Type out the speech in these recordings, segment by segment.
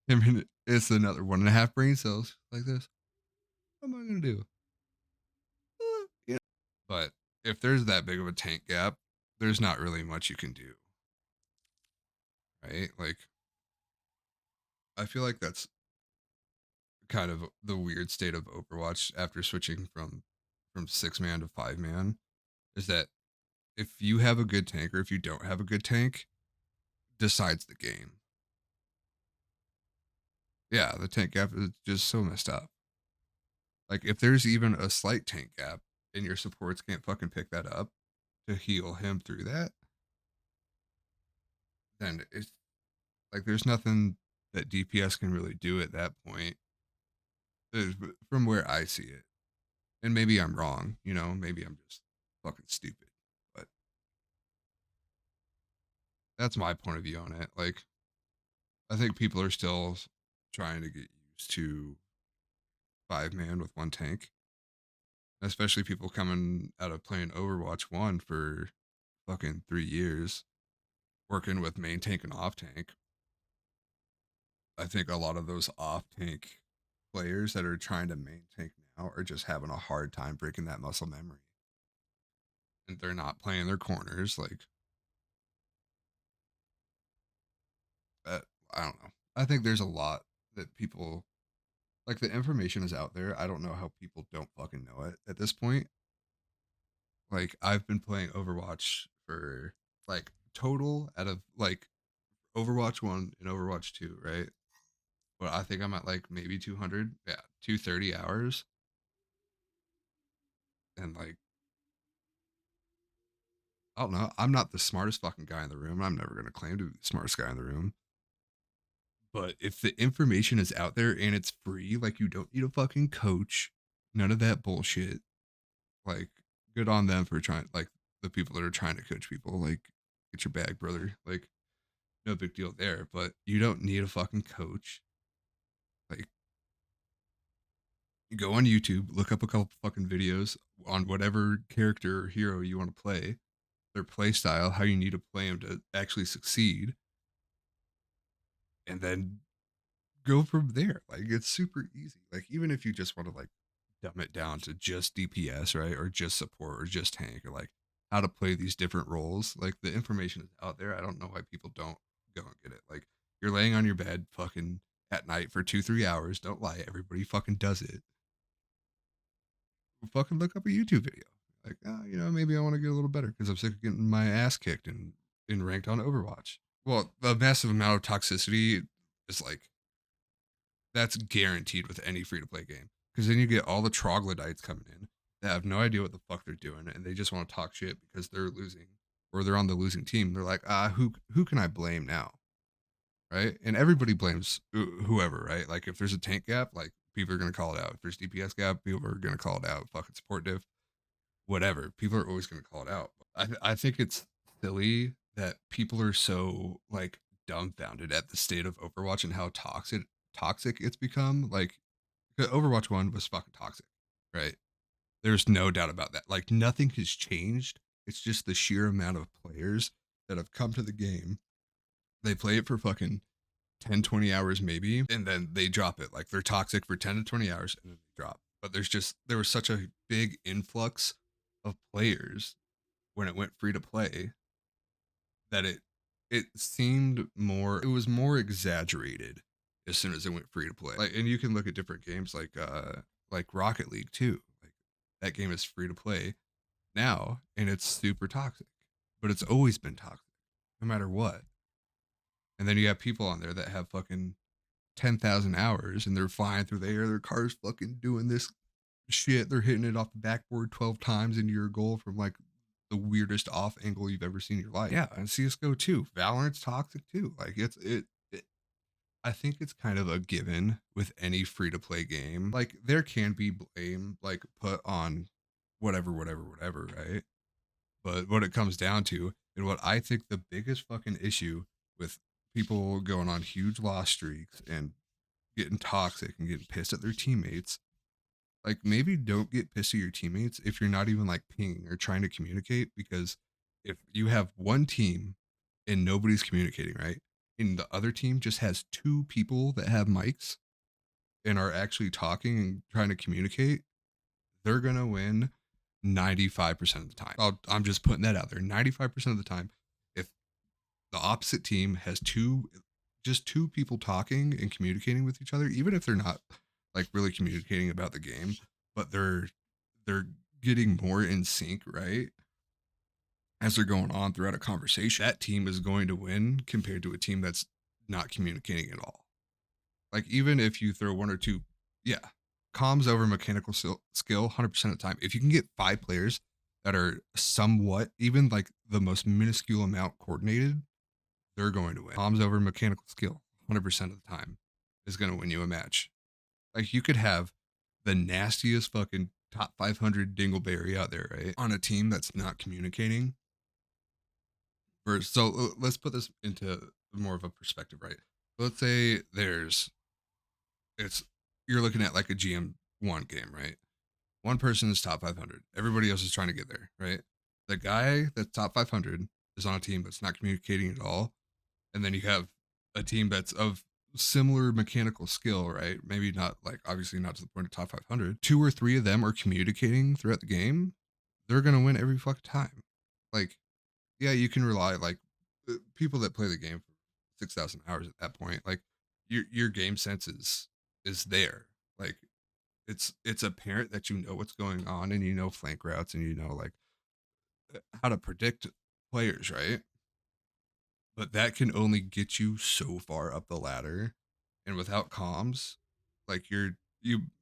I mean, it's another 1.5 brain cells like this. What am I gonna do? Yeah. But if there's that big of a tank gap, there's not really much you can do, right? Like, I feel like that's kind of the weird state of Overwatch after switching from 6 man to 5 man is that if you have a good tank or if you don't have a good tank decides the game. Yeah, the tank gap is just so messed up. Like if there's even a slight tank gap and your supports can't fucking pick that up to heal him through that, then it's like there's nothing that DPS can really do at that point. From where I see it. And maybe I'm wrong, maybe I'm just fucking stupid. But that's my point of view on it. Like I think people are still trying to get used to 5 man with one tank, especially people coming out of playing Overwatch 1 for fucking 3 years, working with main tank and off tank. I think a lot of those off tank players that are trying to main tank now are just having a hard time breaking that muscle memory. And they're not playing their corners. Like, uh, I don't know. I think there's a lot that people like the information is out there. I don't know how people don't fucking know it at this point. Like I've been playing Overwatch for like total out of like Overwatch 1 and Overwatch 2, right? But I think I'm at like maybe 200, yeah, 230 hours. And like, I don't know. I'm not the smartest fucking guy in the room. I'm never going to claim to be the smartest guy in the room. But if the information is out there and it's free, like you don't need a fucking coach, none of that bullshit. Like, good on them for trying, like the people that are trying to coach people, like, get your bag, brother. Like, no big deal there. But you don't need a fucking coach. Like, you go on YouTube, look up a couple fucking videos on whatever character or hero you want to play, their play style, how you need to play them to actually succeed, and then go from there. Like it's super easy. Like even if you just want to like dumb it down to just DPS, right? Or just support or just tank or like how to play these different roles. Like the information is out there. I don't know why people don't go and get it. Like you're laying on your bed fucking at night for 2-3 hours. Don't lie. Everybody fucking does it. Fucking look up a YouTube video. Like, maybe I want to get a little better because I'm sick of getting my ass kicked in ranked on Overwatch. Well, the massive amount of toxicity is like that's guaranteed with any free to play game. Because then you get all the troglodytes coming in that have no idea what the fuck they're doing, and they just want to talk shit because they're losing or they're on the losing team. They're like, who can I blame now, right? And everybody blames whoever, right? Like if there's a tank gap, like people are gonna call it out. If there's DPS gap, people are gonna call it out. Fucking support diff, whatever. People are always gonna call it out. I think it's silly that people are so like dumbfounded at the state of Overwatch and how toxic it's become. Like Overwatch 1 was fucking toxic, right? There's no doubt about that. Like nothing has changed. It's just the sheer amount of players that have come to the game. They play it for fucking 10, 20 hours maybe, and then they drop it. Like they're toxic for 10 to 20 hours and then they drop. But there was such a big influx of players when it went free to play that it was more exaggerated as soon as it went free to play. Like and you can look at different games like Rocket League too. Like that game is free to play now and it's super toxic. But it's always been toxic no matter what. And then you have people on there that have fucking 10,000 hours and they're flying through the air. Their car's fucking doing this shit. They're hitting it off the backboard 12 times into your goal from like the weirdest off angle you've ever seen in your life. Yeah, and CS:GO too. Valorant's toxic too. Like it I think it's kind of a given with any free to play game. Like there can be blame like put on whatever, right? But what it comes down to and what I think the biggest fucking issue with people going on huge loss streaks and getting toxic and getting pissed at their teammates, like maybe don't get pissed at your teammates if you're not even like pinging or trying to communicate because if you have one team and nobody's communicating, right? and the other team just has two people that have mics and are actually talking and trying to communicate, they're gonna win 95% of the time. I'm just putting that out there. 95% of the time, if the opposite team has just two people talking and communicating with each other, even if they're not like really communicating about the game, but they're getting more in sync, right? As they're going on throughout a conversation, that team is going to win compared to a team that's not communicating at all. Like even if you throw one or two, yeah, comms over mechanical skill 100% of the time. If you can get five players that are somewhat, even like the most minuscule amount coordinated, they're going to win. Comms over mechanical skill 100% of the time is going to win you a match. Like you could have the nastiest fucking top 500 dingleberry out there, right? On a team that's not communicating. So let's put this into more of a perspective, right? Let's say it's you're looking at like a GM1 game, right? One person is top 500. Everybody else is trying to get there, right? The guy that's top 500 is on a team that's not communicating at all, and then you have a team that's of similar mechanical skill, right? Maybe not like obviously not to the point of top 500. Two or three of them are communicating throughout the game. They're gonna win every fucking time. Like, yeah, you can rely like people that play the game for 6,000 hours at that point. Like, your game sense is there. Like, it's apparent that you know what's going on and you know flank routes and you know like how to predict players, right? But that can only get you so far up the ladder. And without comms, like you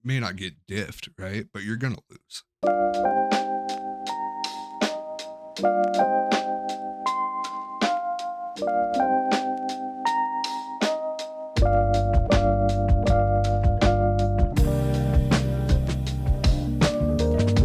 may not get diffed, right? But you're gonna lose.